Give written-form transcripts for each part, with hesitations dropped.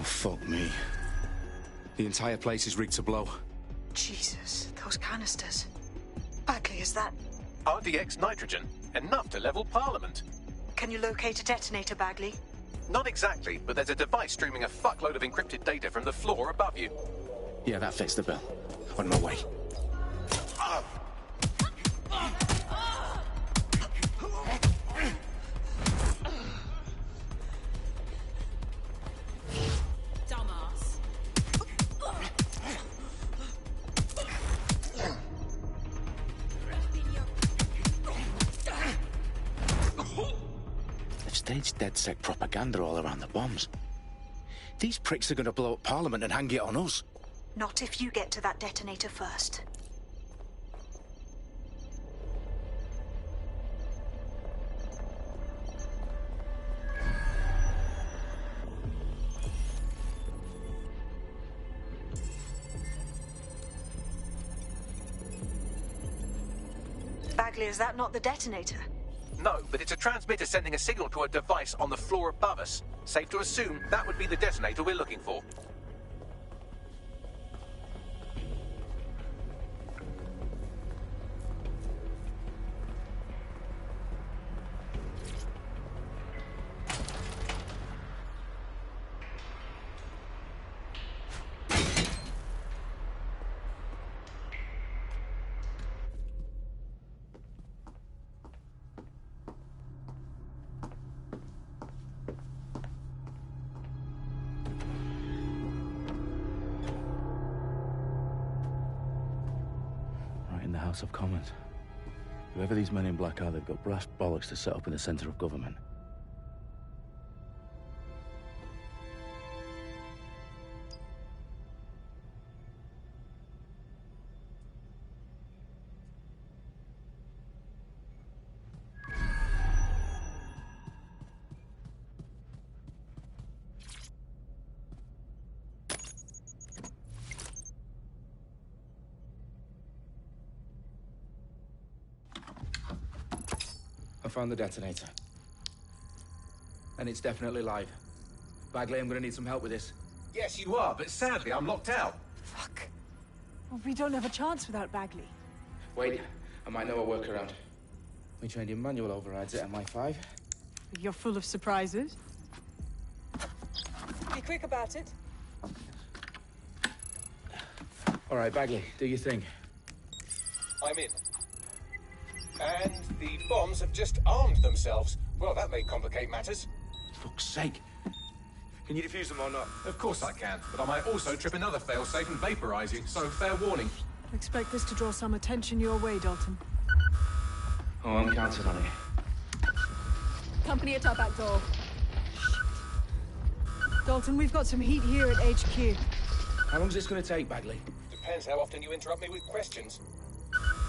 fuck me. The entire place is rigged to blow. Jesus, those canisters. Bagley, is that... RDX nitrogen. Enough to level Parliament. Can you locate a detonator, Bagley? Not exactly, but there's a device streaming a fuckload of encrypted data from the floor above you. Yeah, that fits the bill. On my way. Staged DedSec propaganda all around the bombs. These pricks are going to blow up Parliament and hang it on us. Not if you get to that detonator first. Bagley, is that not the detonator? No, but it's a transmitter sending a signal to a device on the floor above us. Safe to assume that would be the detonator we're looking for. In the House of Commons. Whoever these men in black are, they've got brass bollocks to set up in the centre of government. I found the detonator. And it's definitely live. Bagley, I'm gonna need some help with this. Yes, you are, but sadly I'm locked out. Fuck. Well, we don't have a chance without Bagley. Wait, I might know a workaround. We trained in manual overrides at MI5. You're full of surprises. Be quick about it. All right, Bagley, do your thing. I'm in. And the bombs have just armed themselves. Well, that may complicate matters. Fuck's sake. Can you defuse them or not? Of course I can, but I might also trip another failsafe and vaporize you, so fair warning. Expect this to draw some attention your way, Dalton. Oh, I'm counting on it. Company at our back door. Dalton, we've got some heat here at HQ. How long's this gonna take, Bagley? Depends how often you interrupt me with questions.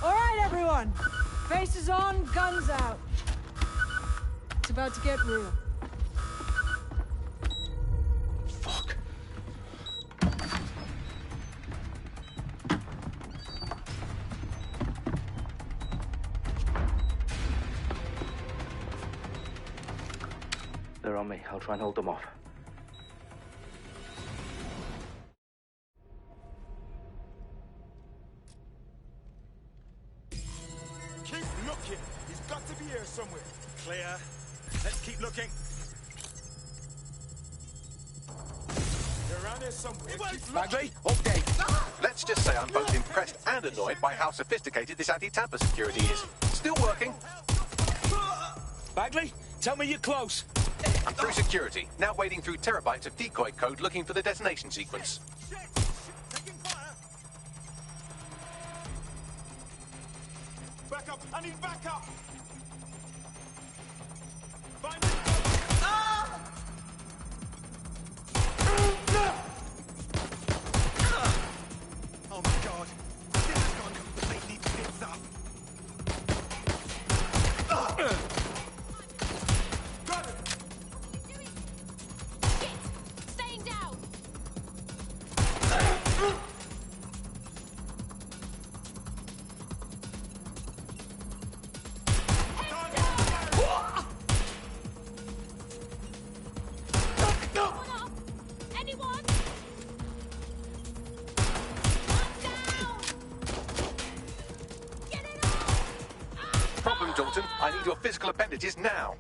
All right, everyone. Faces on, guns out. It's about to get real. Fuck. They're on me. I'll try and hold them off. Keep looking. He's got to be here somewhere. Clear. Let's keep looking. They're around here somewhere. Bagley, update. Let's just say I'm both impressed and annoyed by how sophisticated this anti-tamper security is. Still working. Bagley, tell me you're close. I'm through security, now wading through terabytes of decoy code looking for the detonation sequence. Taking fire. Back up. I need backup. Find it. Oh my God. This has gone completely tits up. Got it. Staying down. Dalton. I need your physical appendages now.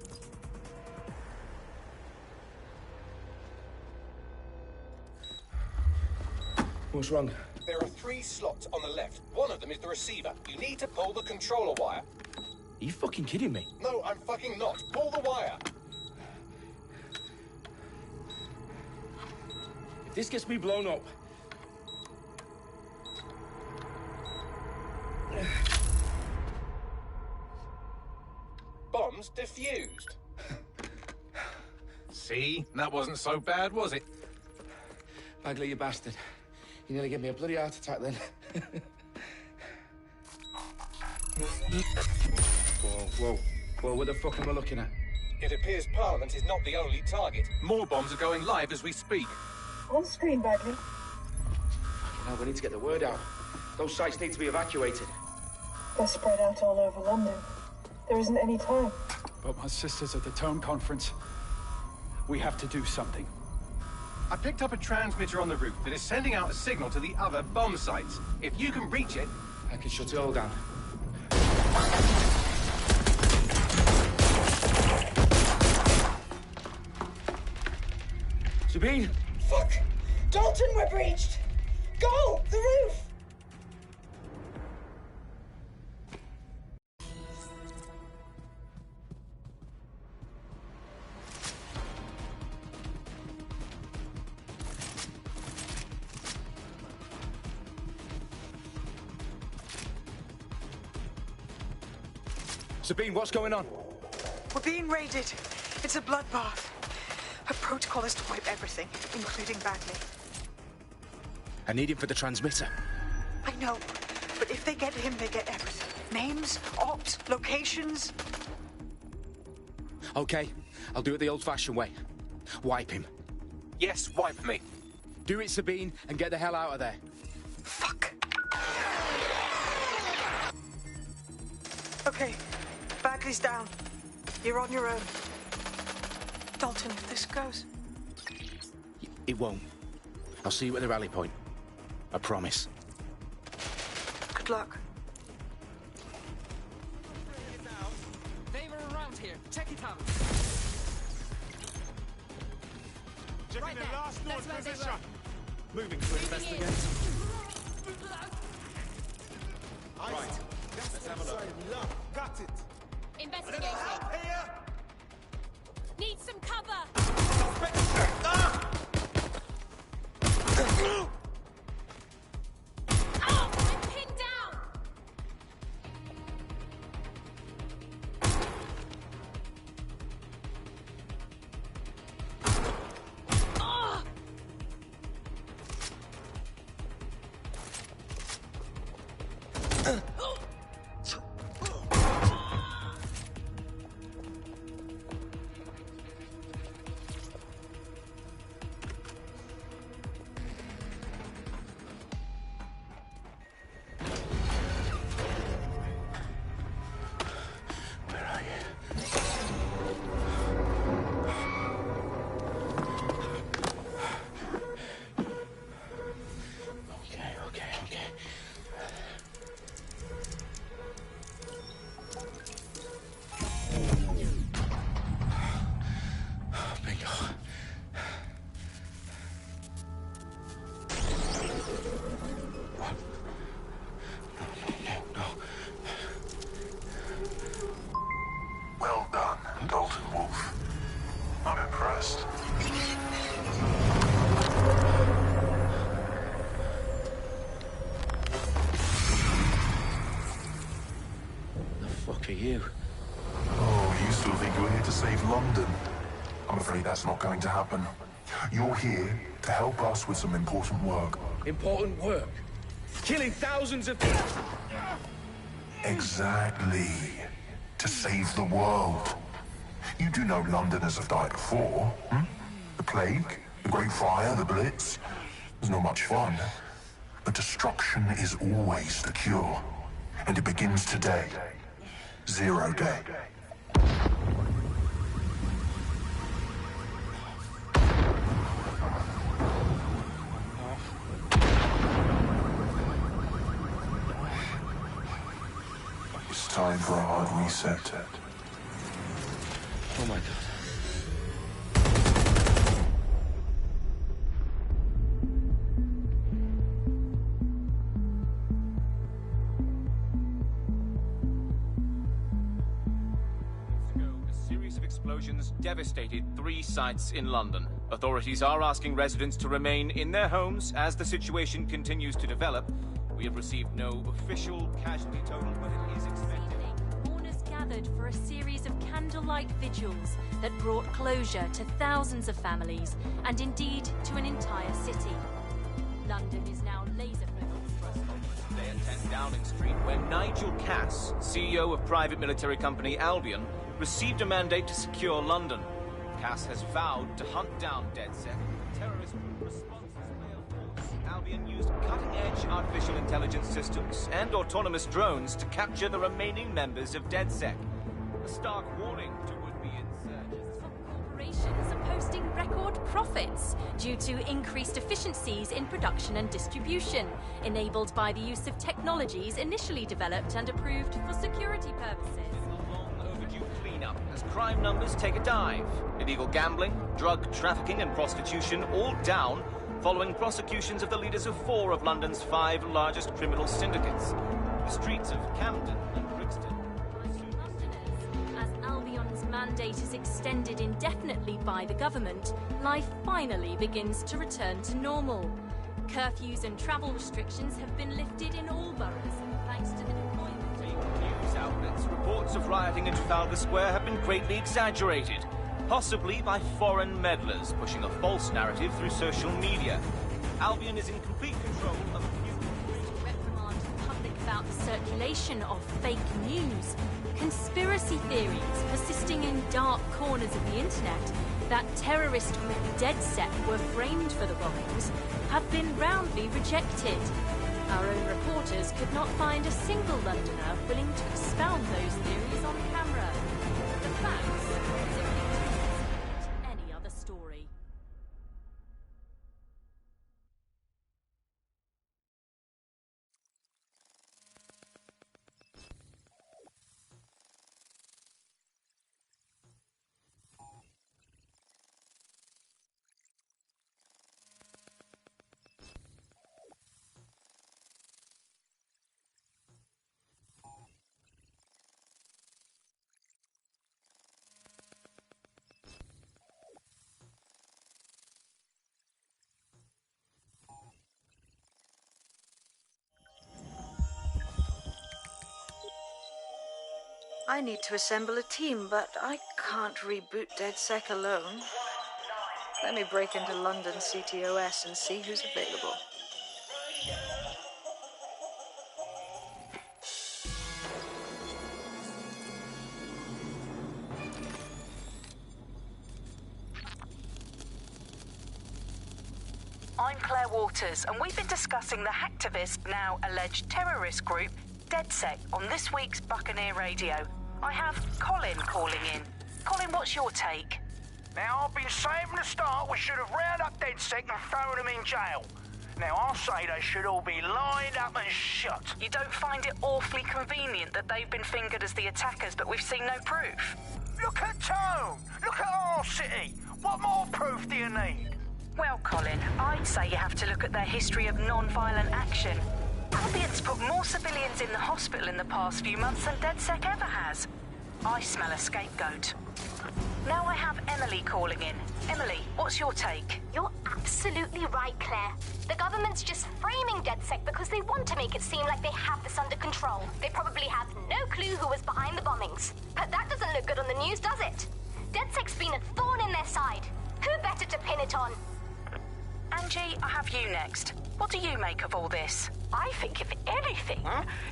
What's wrong? There are 3 slots on the left. One of them is the receiver. You need to pull the controller wire. Are you fucking kidding me? No, I'm fucking not. Pull the wire. If this gets me blown up... Bombs defused. See? That wasn't so bad, was it? Bagley, you bastard. You nearly gave me a bloody heart attack then. Whoa, what the fuck am I looking at? It appears Parliament is not the only target. More bombs are going live as we speak. On screen, Bagley. Now we need to get the word out. Those sites need to be evacuated. They're spread out all over London. There isn't any time. But my sister's at the town conference. We have to do something. I picked up a transmitter on the roof that is sending out a signal to the other bomb sites. If you can reach it... I can shut it all down. Sabine! Fuck! Dalton, we're breached! Go! The roof! Sabine, what's going on? We're being raided. It's a bloodbath. Her protocol is to wipe everything, including Bagley. I need him for the transmitter. I know, but if they get him, they get everything. Names, ops, locations. Okay, I'll do it the old-fashioned way. Wipe him. Yes, wipe me. Do it, Sabine, and get the hell out of there. Fuck. Okay, Bagley's down. You're on your own. Dalton, if this goes... It won't. I'll see you at the rally point. I promise. Good luck. They were around here. Check it out. Checking Right the there. last known That's where they position. Moving to investigate. Right. Let's have a look. Got it. Investigating. Here. Need some cover. Oh, I'm pinned down. Oh. Where are you? Okay. Bingo. No. Well done, Dalton Wolf. I'm impressed. The fuck are you? Oh, you still think you're here to save London? I'm afraid that's not going to happen. You're here to help us with some important work. Important work. Killing thousands of people. Exactly. To save the world. You do know Londoners have died before, hmm? The plague, the Great Fire, the Blitz. It's not much fun. But destruction is always the cure. And it begins today. 0 day. It's time for a hard reset. Oh my God. A series of explosions devastated 3 sites in London. Authorities are asking residents to remain in their homes as the situation continues to develop. We have received no official casualty total, but it is expected. Mourners gathered for a series of candlelight vigils that brought closure to thousands of families and indeed to an entire city. London is now laser-focused. Today at 10 Downing Street, where Nigel Cass, CEO of private military company Albion, received a mandate to secure London. Cass has vowed to hunt down DedSec. Terrorist responses failed. Albion used cutting-edge artificial intelligence systems and autonomous drones to capture the remaining members of DedSec. A stark warning to would-be insurgents. Corporations are posting record profits due to increased efficiencies in production and distribution, enabled by the use of technologies initially developed and approved for security purposes. As crime numbers take a dive. Illegal gambling, drug trafficking and prostitution all down following prosecutions of the leaders of 4 of London's 5 largest criminal syndicates. The streets of Camden and Brixton. As Albion's mandate is extended indefinitely by the government, life finally begins to return to normal. Curfews and travel restrictions have been lifted in all boroughs, thanks to the deployment. News outlets, reports of rioting in Trafalgar Square have been greatly exaggerated, possibly by foreign meddlers pushing a false narrative through social media. Albion is in complete control of reprimand the public about the circulation of fake news, conspiracy theories persisting in dark corners of the internet that terrorist group DedSec were framed for the bombings have been roundly rejected. Our own reporters could not find a single Londoner willing to expound those theories on camera. The facts simply don't any other story. I need to assemble a team, but I can't reboot DedSec alone. Let me break into London CTOS and see who's available. I'm Claire Waters, and we've been discussing the hacktivist, now alleged terrorist group, DedSec, on this week's Buccaneer Radio. I have Colin calling in. Colin, what's your take? Now, I've been saying from the start we should have rounded up DedSec and thrown them in jail. Now, I'll say they should all be lined up and shot. You don't find it awfully convenient that they've been fingered as the attackers, but we've seen no proof? Look at Tone! Look at our city! What more proof do you need? Well, Colin, I'd say you have to look at their history of non-violent action. Albion's put more civilians in the hospital in the past few months than DedSec ever has. I smell a scapegoat. Now I have Emily calling in. Emily, what's your take? You're absolutely right, Claire. The government's just framing DedSec because they want to make it seem like they have this under control. They probably have no clue who was behind the bombings. But that doesn't look good on the news, does it? DedSec's been a thorn in their side. Who better to pin it on? Angie, I have you next. What do you make of all this? I think, if anything,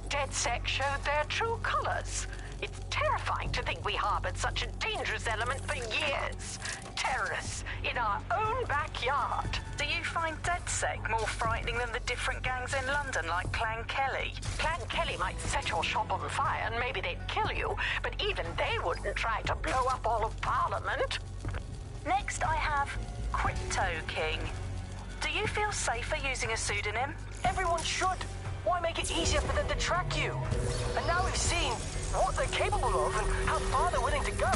DedSec showed their true colors. It's terrifying to think we harbored such a dangerous element for years. Terrorists in our own backyard. Do you find DedSec more frightening than the different gangs in London, like Clan Kelly? Clan Kelly might set your shop on fire and maybe they'd kill you, but even they wouldn't try to blow up all of Parliament. Next, I have Crypto King. Do you feel safer using a pseudonym? Everyone should. Why make it easier for them to track you? And now we've seen what they're capable of and how far they're willing to go.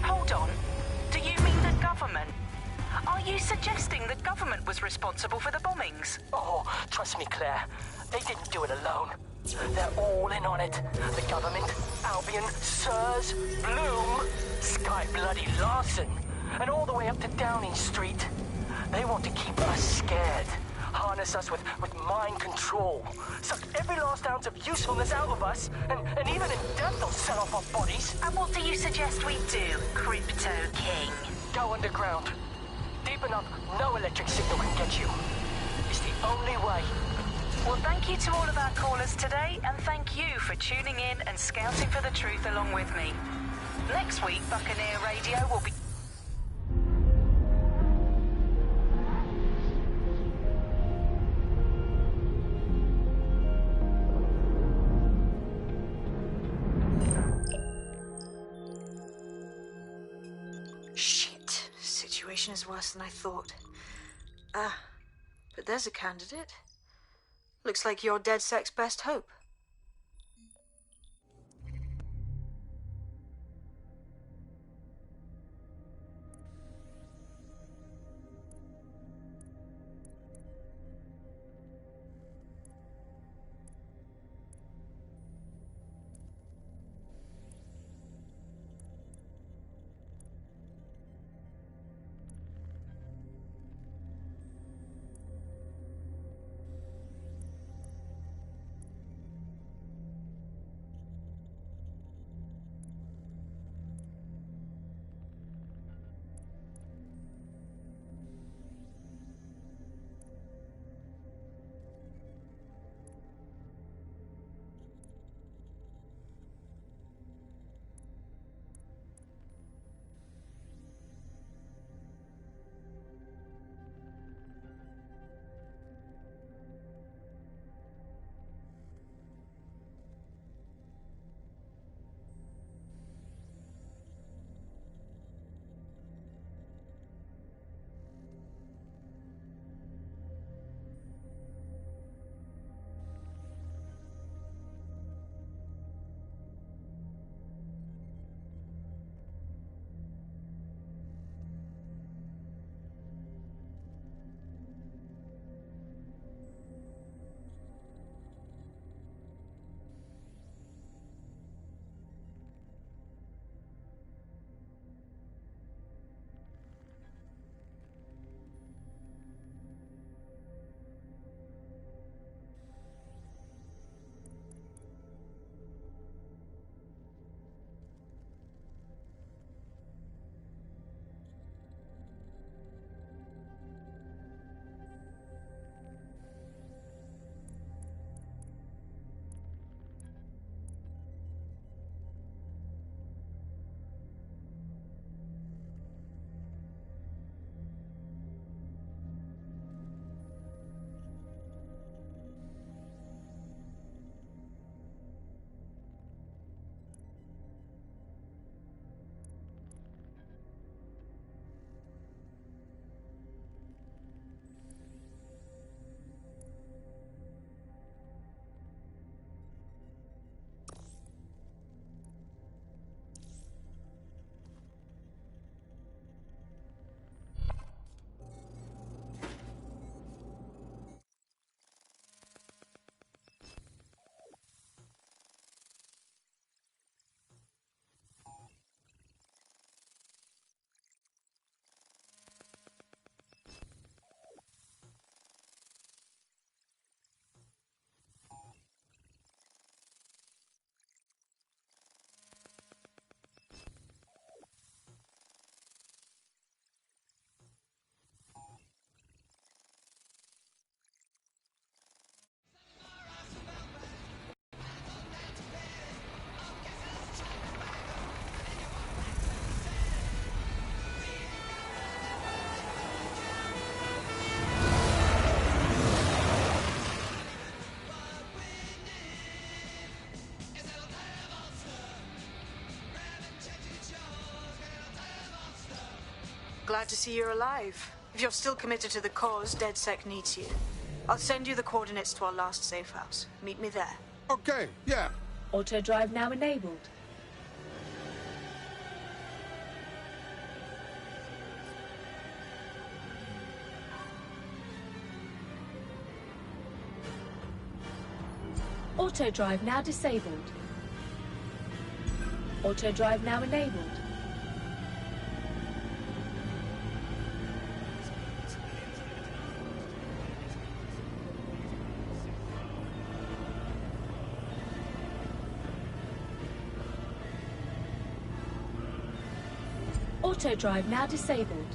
Hold on. Do you mean the government? Are you suggesting the government was responsible for the bombings? Oh, trust me, Claire. They didn't do it alone. They're all in on it. The government, Albion, Sirs, Bloom, Sky Bloody Larson, and all the way up to Downing Street. They want to keep us scared. Harness us with mind control. Suck every last ounce of usefulness out of us, and even in death they'll set off our bodies. And what do you suggest we do, Crypto King? Go underground. Deep enough, no electric signal can get you. It's the only way. Well, thank you to all of our callers today, and thank you for tuning in and scouting for the truth along with me. Next week, Buccaneer Radio will be... Shit. Situation is worse than I thought. But there's a candidate. Looks like you're DedSec's best hope. Glad to see you're alive. If you're still committed to the cause, DedSec needs you. I'll send you the coordinates to our last safe house. Meet me there. Okay, yeah. Auto drive now enabled. Auto drive now disabled. Auto drive now enabled. Auto drive now disabled.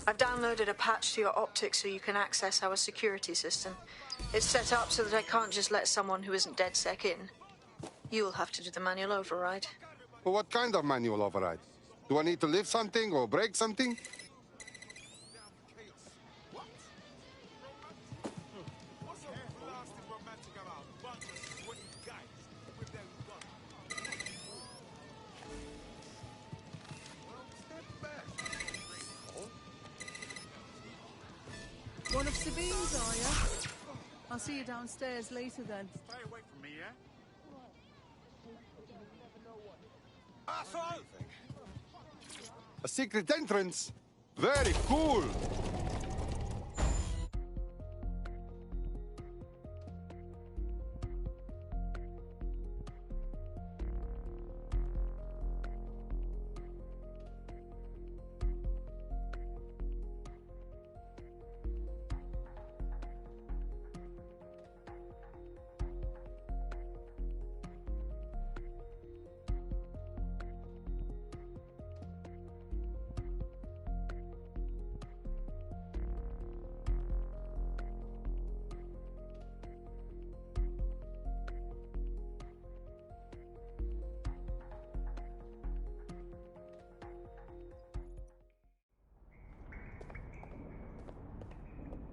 I've downloaded a patch to your optics so you can access our security system. It's set up so that I can't just let someone who isn't DedSec in. You'll have to do the manual override. Well, what kind of manual override? Do I need to lift something or break something? One of Sabine's, are you? I'll see you downstairs later then. Stay away from me, yeah? A secret entrance? Very cool!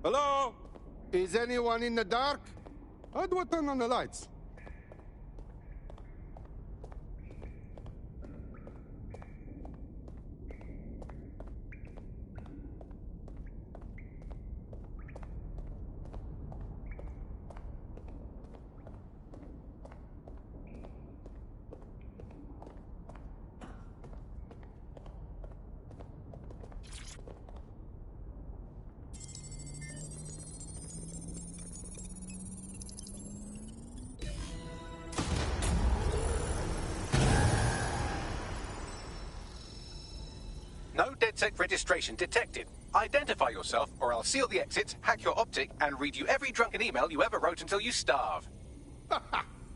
Hello? Is anyone in the dark? How do I turn on the lights? No DedSec registration detected. Identify yourself, or I'll seal the exits, hack your optic, and read you every drunken email you ever wrote until you starve.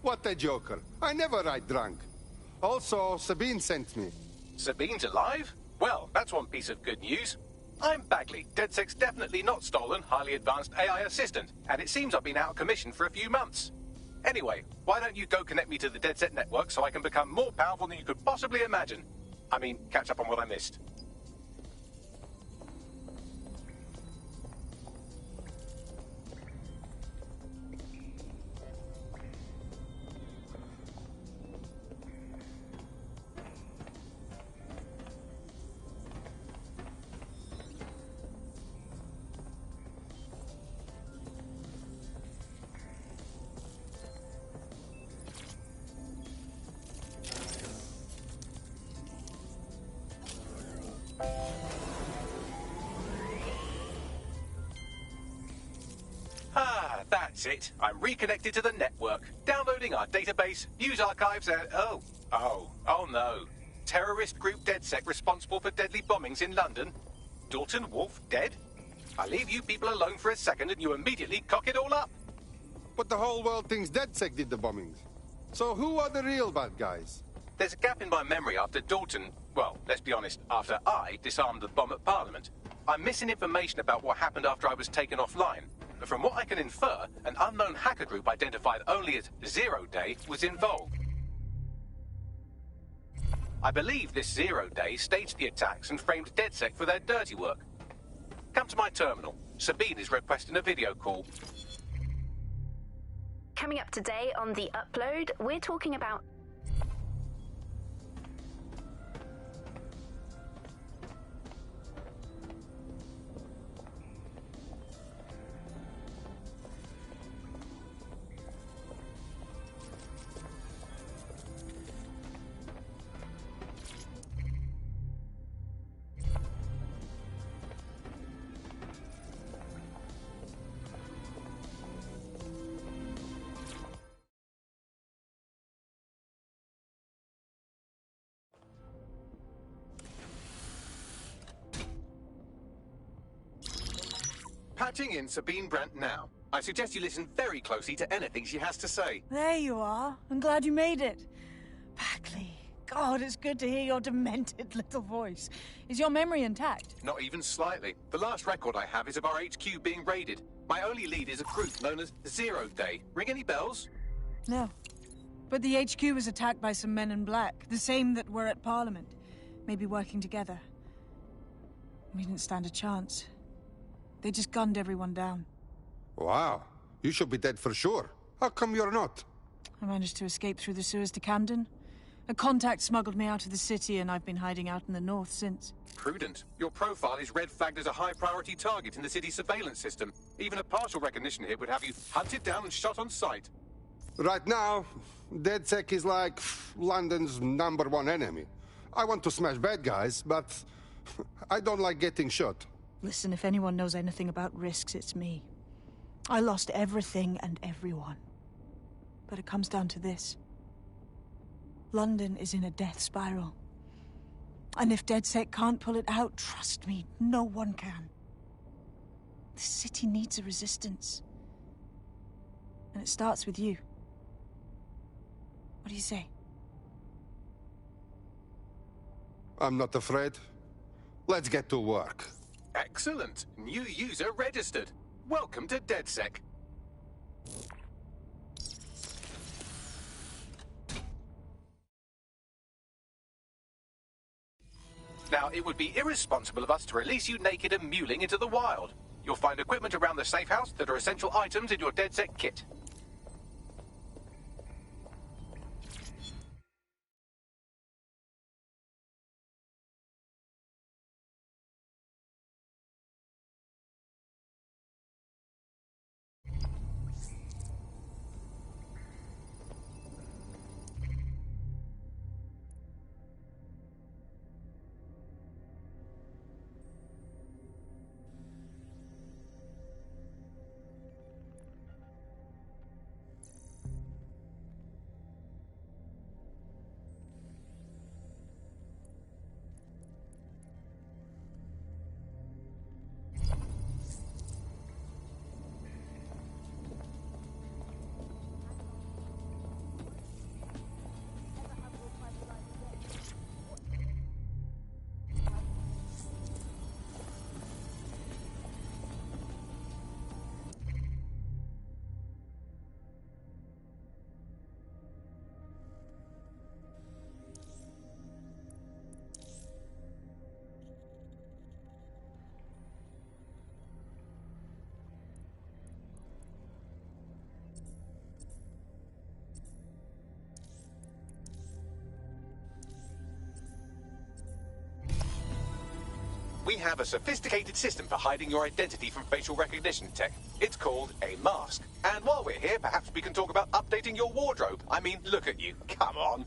What a joker. I never write drunk. Also, Sabine sent me. Sabine's alive? Well, that's one piece of good news. I'm Bagley, DedSec's definitely not stolen, highly advanced AI assistant, and it seems I've been out of commission for a few months. Anyway, why don't you go connect me to the DedSec network so I can become more powerful than you could possibly imagine? I mean, catch up on what I missed. That's it. I'm reconnected to the network, downloading our database, news archives, and... Oh no. Terrorist group DedSec responsible for deadly bombings in London? Dalton Wolf dead? I leave you people alone for a second and you immediately cock it all up. But the whole world thinks DedSec did the bombings. So who are the real bad guys? There's a gap in my memory after Dalton... Well, let's be honest, after I disarmed the bomb at Parliament. I'm missing information about what happened after I was taken offline. But from what I can infer, an unknown hacker group identified only as Zero Day was involved. I believe this Zero Day staged the attacks and framed DedSec for their dirty work. Come to my terminal. Sabine is requesting a video call. Coming up today on The Upload, we're talking about... Patching in Sabine Brandt now. I suggest you listen very closely to anything she has to say. There you are. I'm glad you made it. Bagley, God, it's good to hear your demented little voice. Is your memory intact? Not even slightly. The last record I have is of our HQ being raided. My only lead is a group known as Zero Day. Ring any bells? No. But the HQ was attacked by some men in black, the same that were at Parliament. Maybe working together. We didn't stand a chance. They just gunned everyone down. Wow. You should be dead for sure. How come you're not? I managed to escape through the sewers to Camden. A contact smuggled me out of the city, and I've been hiding out in the north since. Prudent. Your profile is red flagged as a high-priority target in the city's surveillance system. Even a partial recognition here would have you hunted down and shot on sight. Right now, DedSec is like London's #1 enemy. I want to smash bad guys, but I don't like getting shot. Listen, if anyone knows anything about risks, it's me. I lost everything and everyone. But it comes down to this. London is in a death spiral. And if DedSec can't pull it out, trust me, no one can. The city needs a resistance. And it starts with you. What do you say? I'm not afraid. Let's get to work. Excellent. New user registered. Welcome to DedSec. Now, it would be irresponsible of us to release you naked and mewling into the wild. You'll find equipment around the safe house that are essential items in your DedSec kit. We have a sophisticated system for hiding your identity from facial recognition tech. It's called a mask. And while we're here, perhaps we can talk about updating your wardrobe. I mean, look at you. Come on.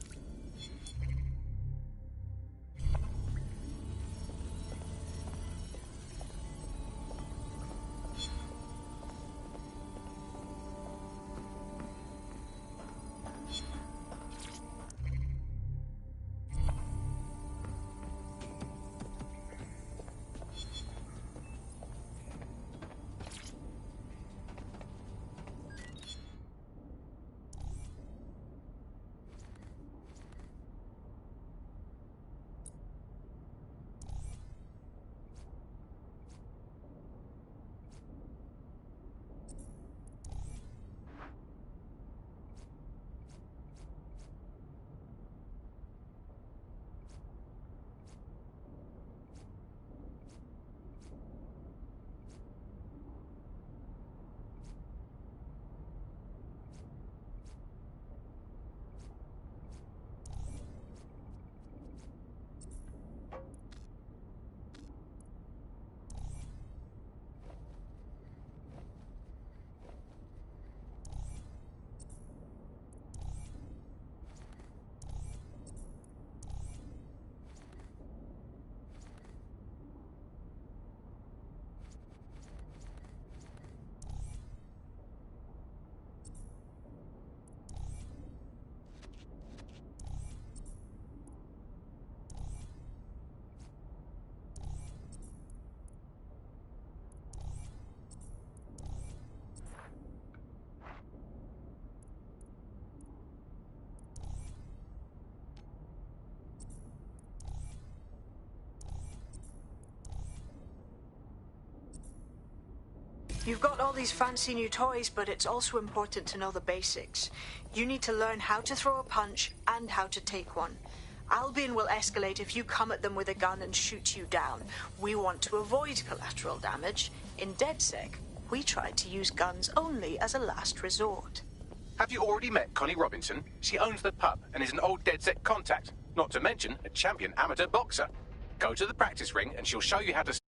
You've got all these fancy new toys, but it's also important to know the basics. You need to learn how to throw a punch and how to take one. Albion will escalate if you come at them with a gun and shoot you down. We want to avoid collateral damage. In DedSec, we try to use guns only as a last resort. Have you already met Connie Robinson? She owns the pub and is an old DedSec contact, not to mention a champion amateur boxer. Go to the practice ring and she'll show you how to